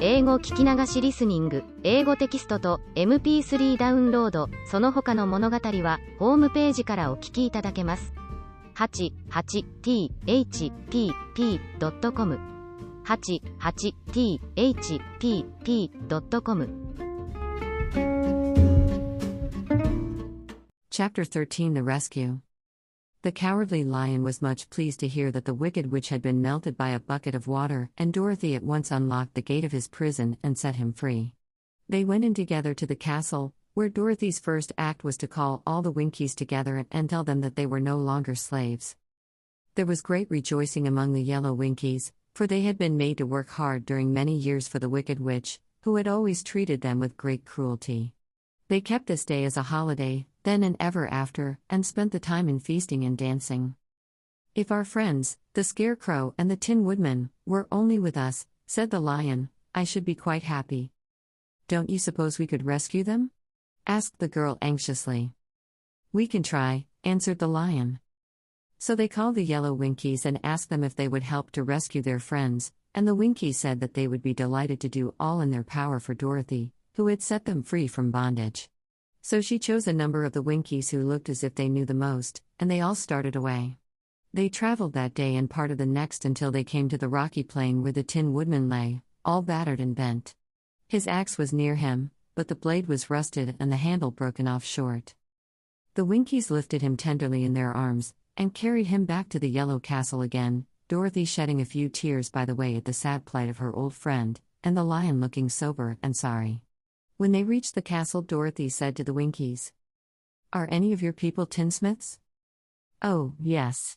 英語聞き流しリスニング、英語テキストと MP3 ダウンロード、その他の物語はホームページからお聞きいただけます。88thpp.com 88thpp.com Chapter 13 The Rescue. The cowardly lion was much pleased to hear that the wicked witch had been melted by a bucket of water, and Dorothy at once unlocked the gate of his prison and set him free. They went in together to the castle, where Dorothy's first act was to call all the Winkies together and tell them that they were no longer slaves. There was great rejoicing among the yellow Winkies, for they had been made to work hard during many years for the wicked witch, who had always treated them with great cruelty. They kept this day as a holiday, then and ever after, and spent the time in feasting and dancing. "If our friends, the Scarecrow and the Tin Woodman, were only with us," said the lion, "I should be quite happy." "Don't you suppose we could rescue them?" asked the girl anxiously. "We can try," answered the lion. So they called the yellow Winkies and asked them if they would help to rescue their friends, and the Winkies said that they would be delighted to do all in their power for Dorothy, who had set them free from bondage. So she chose a number of the Winkies who looked as if they knew the most, and they all started away. They traveled that day and part of the next until they came to the rocky plain where the Tin Woodman lay, all battered and bent. His axe was near him, but the blade was rusted and the handle broken off short. The Winkies lifted him tenderly in their arms, and carried him back to the yellow castle again, Dorothy shedding a few tears by the way at the sad plight of her old friend, and the lion looking sober and sorry. When they reached the castle, Dorothy said to the Winkies, "Are any of your people tinsmiths?" "Oh, yes.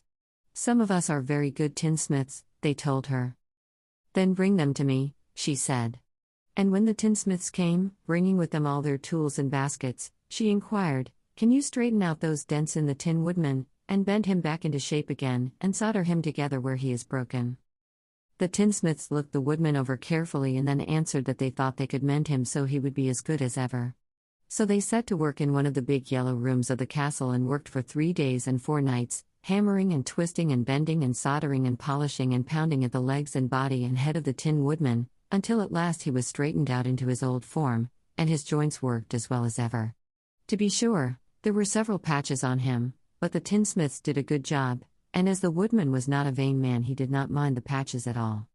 Some of us are very good tinsmiths," they told her. "Then bring them to me," she said. And when the tinsmiths came, bringing with them all their tools and baskets, she inquired, "Can you straighten out those dents in the Tin Woodman, and bend him back into shape again, and solder him together where he is broken?" The tinsmiths looked the woodman over carefully and then answered that they thought they could mend him so he would be as good as ever. So they set to work in one of the big yellow rooms of the castle and worked for 3 days and 4 nights, hammering and twisting and bending and soldering and polishing and pounding at the legs and body and head of the Tin Woodman, until at last he was straightened out into his old form, and his joints worked as well as ever. To be sure, there were several patches on him, but the tinsmiths did a good job, and as the woodman was not a vain man, he did not mind the patches at all.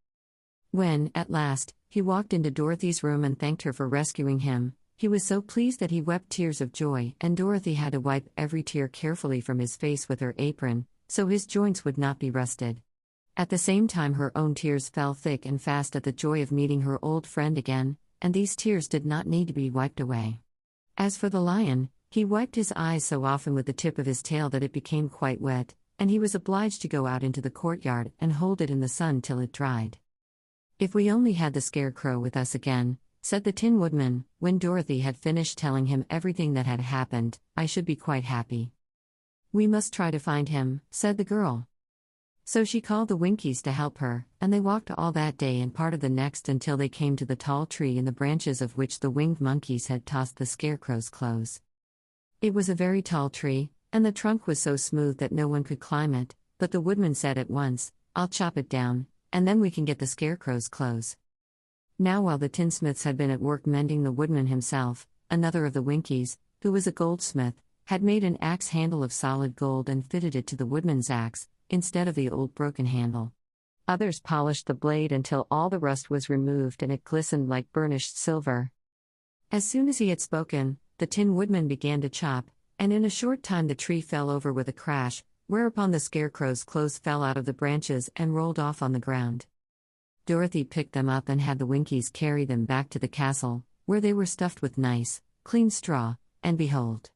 When, at last, he walked into Dorothy's room and thanked her for rescuing him, he was so pleased that he wept tears of joy, and Dorothy had to wipe every tear carefully from his face with her apron, so his joints would not be rusted. At the same time her own tears fell thick and fast at the joy of meeting her old friend again, and these tears did not need to be wiped away. As for the lion, he wiped his eyes so often with the tip of his tail that it became quite wet, and he was obliged to go out into the courtyard and hold it in the sun till it dried. "If we only had the Scarecrow with us again," said the Tin Woodman, when Dorothy had finished telling him everything that had happened, "I should be quite happy." "We must try to find him," said the girl. So she called the Winkies to help her, and they walked all that day and part of the next until they came to the tall tree in the branches of which the winged monkeys had tossed the Scarecrow's clothes. It was a very tall tree, and the trunk was so smooth that no one could climb it, but the woodman said at once, "I'll chop it down, and then we can get the Scarecrow's clothes." Now while the tinsmiths had been at work mending, the woodman himself, another of the Winkies, who was a goldsmith, had made an axe handle of solid gold and fitted it to the woodman's axe, instead of the old broken handle. Others polished the blade until all the rust was removed and it glistened like burnished silver. As soon as he had spoken, the Tin Woodman began to chop, and in a short time the tree fell over with a crash, whereupon the Scarecrow's clothes fell out of the branches and rolled off on the ground. Dorothy picked them up and had the Winkies carry them back to the castle, where they were stuffed with nice, clean straw, and behold,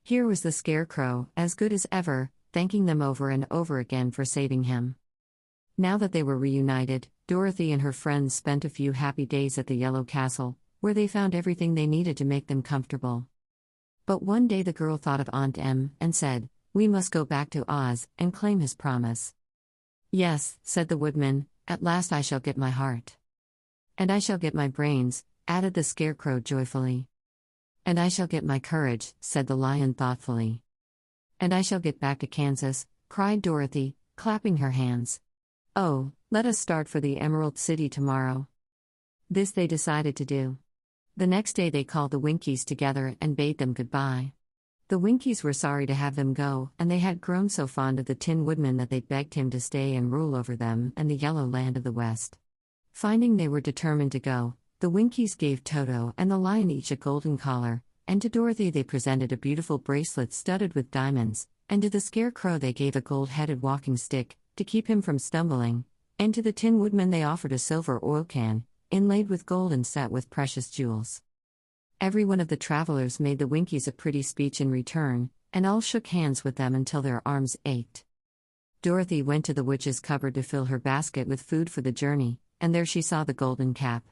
here was the Scarecrow, as good as ever, thanking them over and over again for saving him. Now that they were reunited, Dorothy and her friends spent a few happy days at the Yellow Castle, where they found everything they needed to make them comfortable. But one day the girl thought of Aunt Em and said, "We must go back to Oz and claim his promise." "Yes," said the woodman, "at last I shall get my heart." "And I shall get my brains," added the Scarecrow joyfully. "And I shall get my courage," said the lion thoughtfully. "And I shall get back to Kansas," cried Dorothy, clapping her hands. "Oh, let us start for the Emerald City tomorrow." This they decided to do. The next day they called the Winkies together and bade them goodbye. The Winkies were sorry to have them go, and they had grown so fond of the Tin Woodman that they begged him to stay and rule over them and the yellow land of the West. Finding they were determined to go, the Winkies gave Toto and the Lion each a golden collar, and to Dorothy they presented a beautiful bracelet studded with diamonds, and to the Scarecrow they gave a gold-headed walking stick, to keep him from stumbling, and to the Tin Woodman they offered a silver oil can, inlaid with gold and set with precious jewels. Every one of the travelers made the Winkies a pretty speech in return, and all shook hands with them until their arms ached. Dorothy went to the witch's cupboard to fill her basket with food for the journey, and there she saw the golden cap.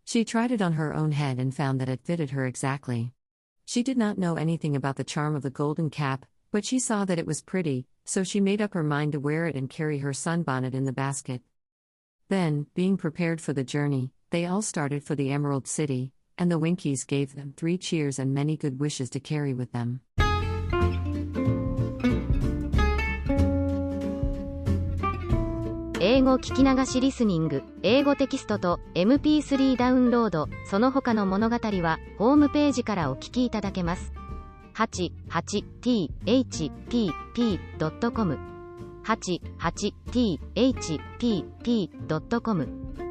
She tried it on her own head and found that it fitted her exactly. She did not know anything about the charm of the golden cap, but she saw that it was pretty, so she made up her mind to wear it and carry her sunbonnet in the basket. Then, being prepared for the journey, they all started for the Emerald City, and the Winkies gave them 3 cheers and many good wishes to carry with them. 英語聞き流しリスニング、英語テキストと MP3 ダウンロード、その他の物語はホームページからお聞きいただけます。88thpp.com 88thpp.com